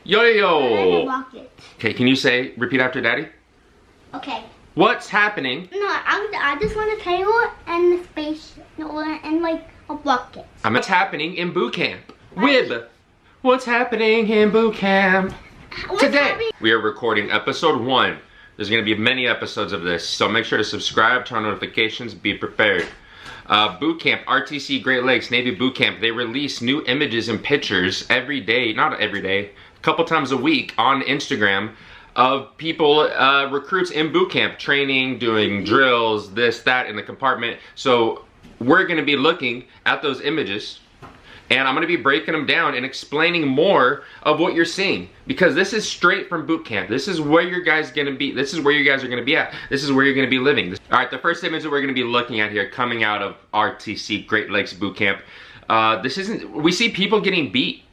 Yo yo yo. Rocket. Okay, can you repeat after Daddy? Okay. What's happening? No, I just want a table and a space and like a bucket. What's happening in boot camp? Whib. What's happening in boot camp? Today we are recording episode 1. There's going to be many episodes of this, so make sure to subscribe, turn on notifications, be prepared. Boot camp, RTC Great Lakes Navy Boot Camp, they release new images and pictures every day, not every day, a couple times a week on Instagram of people, recruits in boot camp, training, doing drills, this, that, in the compartment. So we're going to be looking at those images, and I'm going to be breaking them down and explaining more of what you're seeing, because this is straight from boot camp. This is where you guys are going to be. This is where you guys are going to be at. This is where you're going to be living. All right, the first image that we're going to be looking at here, coming out of RTC Great Lakes Boot Camp. We see people getting beat.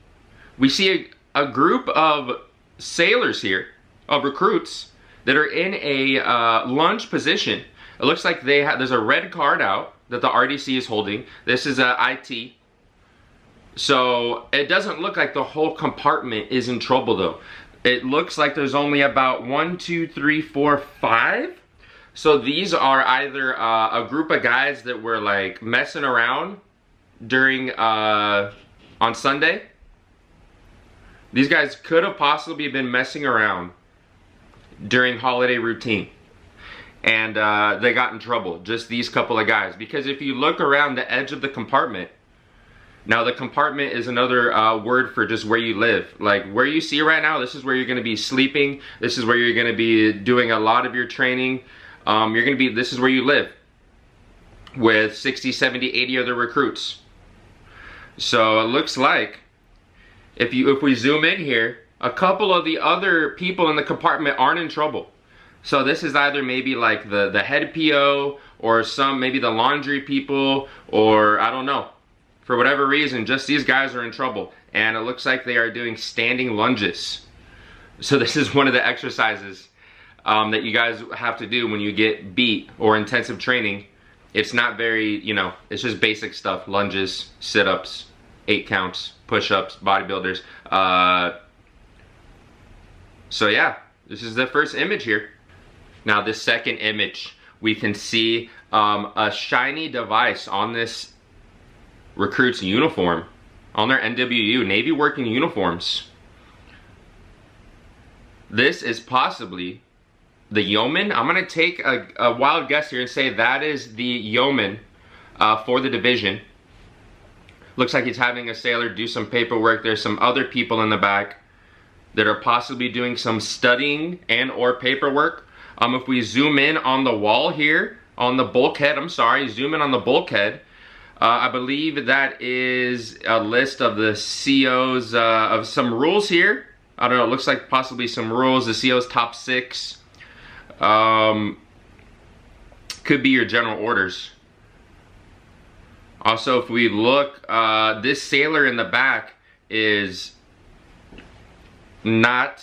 We see a group of sailors here, of recruits, that are in a lunge position. It looks like there's a red card out that the RDC is holding. This is a IT. So it doesn't look like the whole compartment is in trouble though. It looks like there's only about 1, 2, 3, 4, 5. So these are either a group of guys that were like messing around during on Sunday. These guys could have possibly been messing around during holiday routine, and they got in trouble, just these couple of guys. Because if you look around the edge of the compartment, now the compartment is another word for just where you live. Like where you see right now, this is where you're going to be sleeping. This is where you're going to be doing a lot of your training. This is where you live with 60, 70, 80 other recruits. So it looks like if we zoom in here, a couple of the other people in the compartment aren't in trouble. So this is either maybe like the head PO, or maybe the laundry people, or I don't know. For whatever reason, just these guys are in trouble. And it looks like they are doing standing lunges. So this is one of the exercises that you guys have to do when you get beat or intensive training. It's not very, it's just basic stuff. Lunges, sit-ups, 8 counts, push-ups, bodybuilders. So yeah, this is the first image here. Now this second image, we can see a shiny device on this recruit's uniform, on their NWU, Navy working uniforms. This is possibly the yeoman. I'm gonna take a wild guess here and say that is the yeoman for the division. Looks like he's having a sailor do some paperwork. There's some other people in the back that are possibly doing some studying and or paperwork. If we zoom in on the wall here, on the bulkhead, zoom in on the bulkhead, I believe that is a list of the CO's, of some rules here. I don't know, it looks like possibly some rules, the CO's top 6. Could be your general orders. Also, if we look, this sailor in the back does not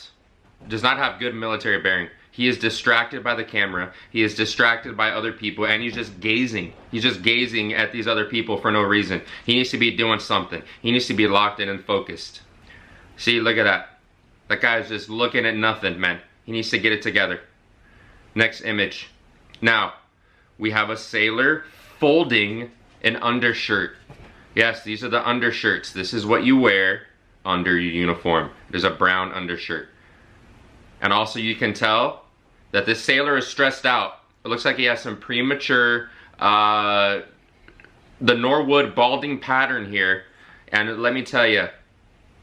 have good military bearing. He is distracted by the camera. He is distracted by other people, and he's just gazing. He's just gazing at these other people for no reason. He needs to be doing something. He needs to be locked in and focused. See, look at that. That guy's just looking at nothing, man. He needs to get it together. Next image. Now, we have a sailor folding an undershirt. Yes, these are the undershirts. This is what you wear under your uniform. There's a brown undershirt. And also you can tell that this sailor is stressed out. It looks like he has some premature, the Norwood balding pattern here. And let me tell you,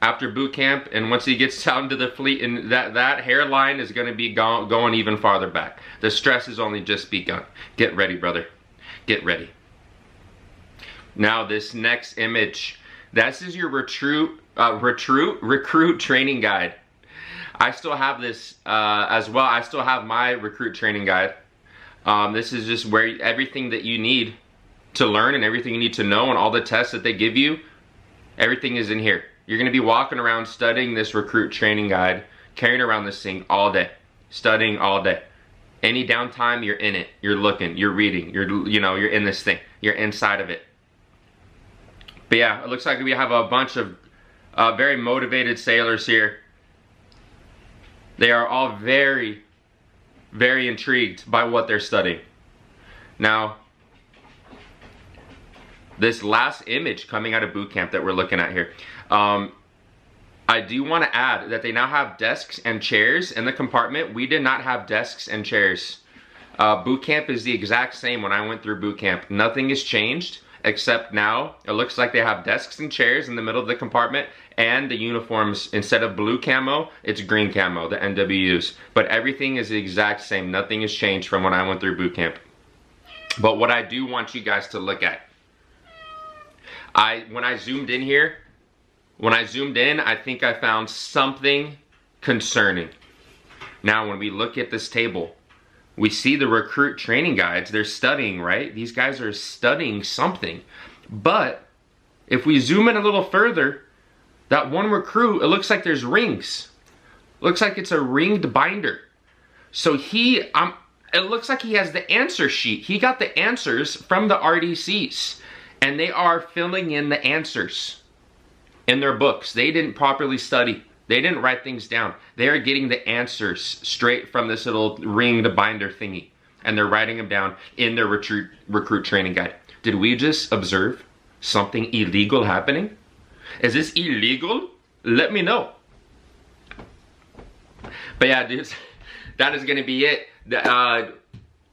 after boot camp and once he gets out into the fleet, and that hairline is going to be going even farther back. The stress has only just begun. Get ready, brother. Get ready. Now this next image, this is your recruit training guide. I still have this as well. I still have my recruit training guide. This is just where everything that you need to learn and everything you need to know and all the tests that they give you, everything is in here. You're going to be walking around studying this recruit training guide, carrying around this thing all day, studying all day. Any downtime, you're in it. You're looking, you're reading, you're in this thing. You're inside of it. But yeah, it looks like we have a bunch of very motivated sailors here. They are all very, very intrigued by what they're studying. Now, this last image coming out of boot camp that we're looking at here, I do want to add that they now have desks and chairs in the compartment. We did not have desks and chairs. Boot camp is the exact same when I went through boot camp. Nothing has changed, except now it looks like they have desks and chairs in the middle of the compartment, and the uniforms, instead of blue camo, it's green camo, the NWUs. But everything is the exact same. Nothing has changed from when I went through boot camp. But what I do want you guys to look at, when I zoomed in here, I think I found something concerning. Now, when we look at this table, we see the recruit training guides. They're studying, right? These guys are studying something. But if we zoom in a little further, that one recruit, it looks like there's rings. Looks like it's a ringed binder. So it looks like he has the answer sheet. He got the answers from the RDCs, and they are filling in the answers in their books. They didn't properly study. They didn't write things down. They are getting the answers straight from this little ringed binder thingy, and they're writing them down in their recruit training guide. Did we just observe something illegal happening? Is this illegal? Let me know. But yeah, dudes, that is gonna be it.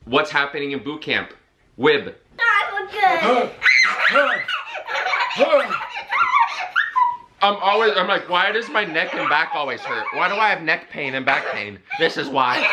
What's happening in boot camp? Whib. That was good. I'm like, why does my neck and back always hurt? Why do I have neck pain and back pain? This is why.